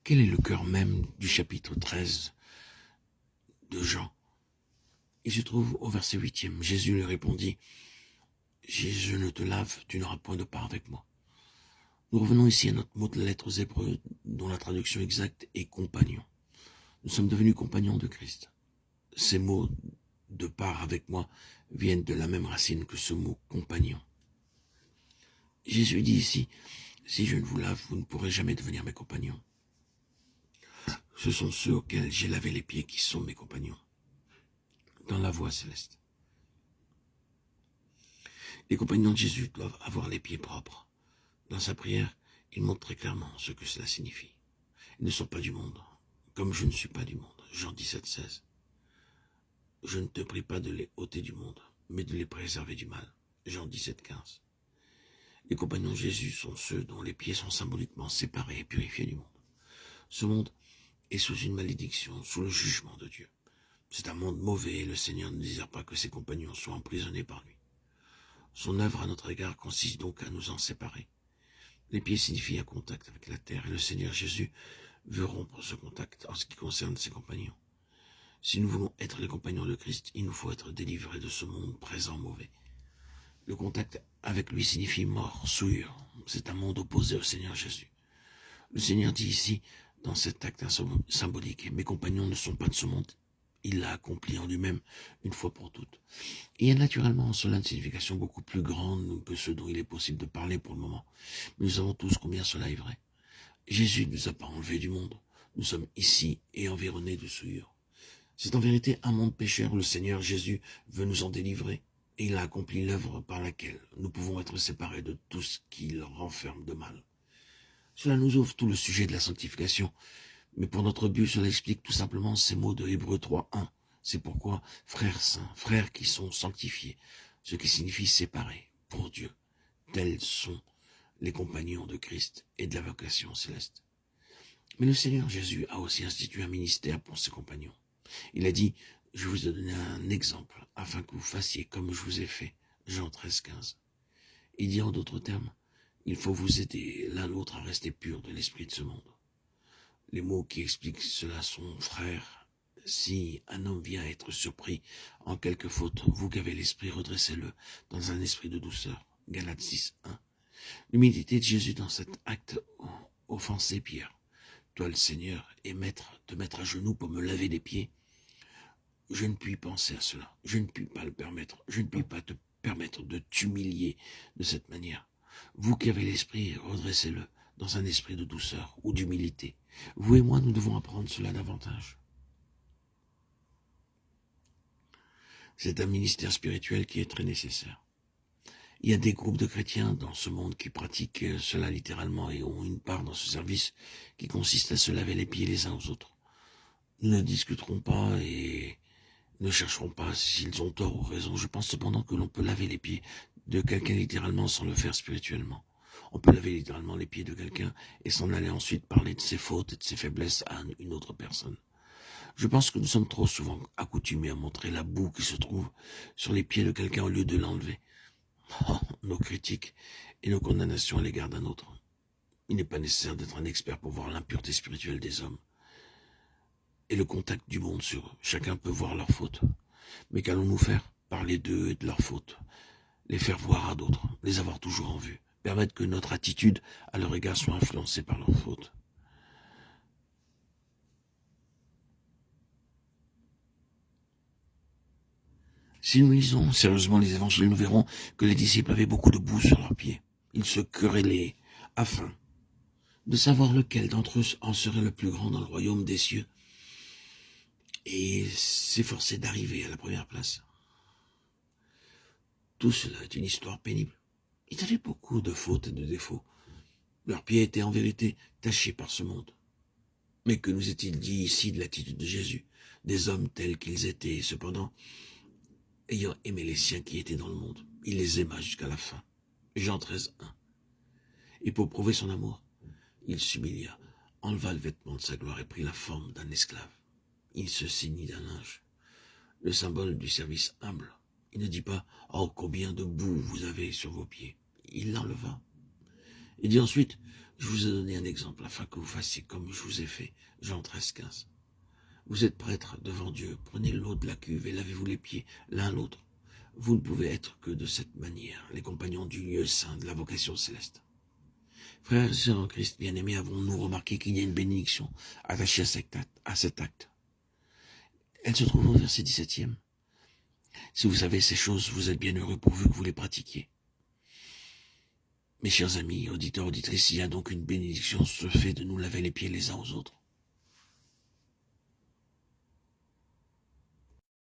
Quel est le cœur même du chapitre 13 de Jean? Il se trouve au verset 8e. Jésus lui répondit, « Je ne te lave, tu n'auras point de part avec moi. » Nous revenons ici à notre mot de lettre aux Hébreux, dont la traduction exacte est « compagnon ». Nous sommes devenus compagnons de Christ. Ces mots de part avec moi viennent de la même racine que ce mot compagnon. Jésus dit ici, si je ne vous lave, vous ne pourrez jamais devenir mes compagnons. Ce sont ceux auxquels j'ai lavé les pieds qui sont mes compagnons, dans la voie céleste. Les compagnons de Jésus doivent avoir les pieds propres. Dans sa prière, il montre très clairement ce que cela signifie. Ils ne sont pas du monde, comme je ne suis pas du monde. Jean 17,16. Je ne te prie pas de les ôter du monde, mais de les préserver du mal. Jean 17,15. Les compagnons de Jésus sont ceux dont les pieds sont symboliquement séparés et purifiés du monde. Ce monde est sous une malédiction, sous le jugement de Dieu. C'est un monde mauvais et le Seigneur ne désire pas que ses compagnons soient emprisonnés par lui. Son œuvre à notre égard consiste donc à nous en séparer. Les pieds signifient un contact avec la terre et le Seigneur Jésus veut rompre ce contact en ce qui concerne ses compagnons. Si nous voulons être les compagnons de Christ, il nous faut être délivrés de ce monde présent mauvais. Le contact avec lui signifie mort, souillure. C'est un monde opposé au Seigneur Jésus. Le Seigneur dit ici, dans cet acte symbolique, mes compagnons ne sont pas de ce monde. Il l'a accompli en lui-même une fois pour toutes. Il y a naturellement en cela une signification beaucoup plus grande que ce dont il est possible de parler pour le moment. Mais nous savons tous combien cela est vrai. Jésus ne nous a pas enlevés du monde. Nous sommes ici et environnés de souillure. C'est en vérité un monde pécheur où le Seigneur Jésus veut nous en délivrer. Et il a accompli l'œuvre par laquelle nous pouvons être séparés de tout ce qui le renferme de mal. Cela nous ouvre tout le sujet de la sanctification. Mais pour notre but, cela explique tout simplement ces mots de Hébreux 3:1. C'est pourquoi, frères saints, frères qui sont sanctifiés, ce qui signifie séparés pour Dieu, tels sont les compagnons de Christ et de la vocation céleste. Mais le Seigneur Jésus a aussi institué un ministère pour ses compagnons. Il a dit, je vous ai donné un exemple, afin que vous fassiez comme je vous ai fait. Jean 13,15. Il dit en d'autres termes, il faut vous aider l'un l'autre à rester purs de l'esprit de ce monde. Les mots qui expliquent cela sont, frères, si un homme vient être surpris en quelque faute, vous qui avez l'esprit, redressez-le dans un esprit de douceur. Galates 6:1. L'humilité de Jésus dans cet acte offensait Pierre. Toi le Seigneur et maître, te mettre à genoux pour me laver les pieds. Je ne puis penser à cela. Je ne puis pas le permettre. Je ne puis pas te permettre de t'humilier de cette manière. Vous qui avez l'esprit, redressez-le dans un esprit de douceur ou d'humilité. Vous et moi, nous devons apprendre cela davantage. C'est un ministère spirituel qui est très nécessaire. Il y a des groupes de chrétiens dans ce monde qui pratiquent cela littéralement et ont une part dans ce service qui consiste à se laver les pieds les uns aux autres. Nous ne discuterons pas et ne chercherons pas s'ils ont tort ou raison. Je pense cependant que l'on peut laver les pieds de quelqu'un littéralement sans le faire spirituellement. On peut laver littéralement les pieds de quelqu'un et s'en aller ensuite parler de ses fautes et de ses faiblesses à une autre personne. Je pense que nous sommes trop souvent accoutumés à montrer la boue qui se trouve sur les pieds de quelqu'un au lieu de l'enlever. Oh, nos critiques et nos condamnations à l'égard d'un autre. Il n'est pas nécessaire d'être un expert pour voir l'impureté spirituelle des hommes et le contact du monde sur eux. Chacun peut voir leurs fautes. Mais qu'allons-nous faire? Parler d'eux et de leurs fautes, les faire voir à d'autres, les avoir toujours en vue, permettre que notre attitude à leur égard soit influencée par leurs fautes. Si nous lisons sérieusement les évangiles, nous verrons que les disciples avaient beaucoup de boue sur leurs pieds. Ils se querellaient afin de savoir lequel d'entre eux en serait le plus grand dans le royaume des cieux et s'efforçaient d'arriver à la première place. Tout cela est une histoire pénible. Ils avaient beaucoup de fautes et de défauts. Leurs pieds étaient en vérité tachés par ce monde. Mais que nous est-il dit ici de l'attitude de Jésus? Des hommes tels qu'ils étaient, cependant, ayant aimé les siens qui étaient dans le monde, il les aima jusqu'à la fin. Jean 13:1. Et pour prouver son amour, il s'humilia, enleva le vêtement de sa gloire et prit la forme d'un esclave. Il se ceignit d'un linge, le symbole du service humble. Il ne dit pas « Oh, combien de boue vous avez sur vos pieds !» Il l'enleva. Il dit ensuite « Je vous ai donné un exemple afin que vous fassiez comme je vous ai fait. Jean 13, 15. Vous êtes prêtre devant Dieu, prenez l'eau de la cuve et lavez-vous les pieds l'un l'autre. Vous ne pouvez être que de cette manière, les compagnons du lieu saint de la vocation céleste. Frères et sœurs en Christ, bien-aimés, avons-nous remarqué qu'il y a une bénédiction attachée à cet acte. Elle se trouve au verset 17e. Si vous savez ces choses, vous êtes bien heureux pourvu que vous les pratiquiez. Mes chers amis, auditeurs, auditrices, il y a donc une bénédiction, ce fait de nous laver les pieds les uns aux autres.